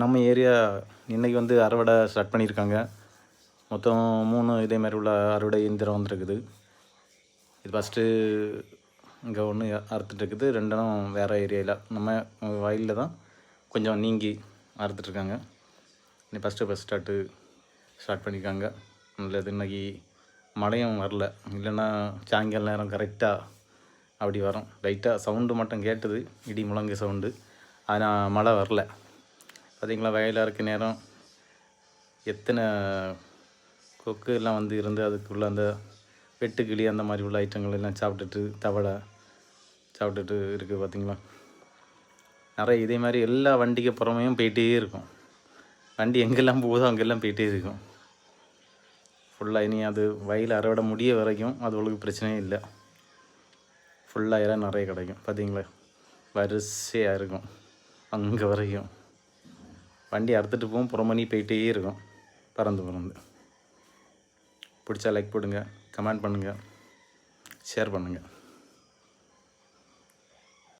நம்ம ஏரியா இன்றைக்கி வந்து அறுவடை ஸ்டார்ட் பண்ணியிருக்காங்க. மொத்தம் 3 இதே மாதிரி உள்ள அறுவடை இயந்திரம் வந்துருக்குது. இது ஃபஸ்ட்டு இங்கே ஒன்று அறுத்துட்ருக்குது, 2ம் வேறு ஏரியாவில் நம்ம வயலில் தான் கொஞ்சம் நீங்கி அறுத்துட்ருக்காங்க. இன்னைக்கு ஃபஸ்ட்டு ஸ்டார்ட் பண்ணியிருக்காங்க. நல்லது, இன்றைக்கி மழையும் வரல, இல்லைன்னா சாயங்கால நேரம் கரெக்டாக அப்படி வரும். லைட்டாக சவுண்டு மட்டும் கேட்டுது, இடி முழங்கு சவுண்டு, ஆனால் மழை வரல. பார்த்திங்களா, வயலாக இருக்க நேரம் எத்தனை கொக்கு எல்லாம் வந்து இருந்து அதுக்குள்ளே அந்த வெட்டுக்கிளி அந்த மாதிரி உள்ள ஐட்டங்கள் எல்லாம் சாப்பிட்டுட்டு தவளை சாப்பிட்டுட்டு இருக்குது. பார்த்திங்களா, நிறைய இதே மாதிரி எல்லா வண்டிக்கு புறமையும் போயிட்டே இருக்கும். வண்டி எங்கெல்லாம் போகுதோ அங்கெல்லாம் போயிட்டே இருக்கும் ஃபுல்லாக. இனி அது வயல் அறுவடை முடிய வரைக்கும் அது உங்களுக்கு பிரச்சனையே இல்லை. ஃபுல்லாக இடம் நிறைய கிடைக்கும். பார்த்திங்களா, வரிசையாக இருக்கும் அங்கே வரைக்கும். வண்டி அறுத்துட்டு போகும், புறமணி போயிட்டே இருக்கும் பறந்து. பிடிச்சா லைக் போடுங்க, கமெண்ட் பண்ணுங்கள், ஷேர் பண்ணுங்கள்.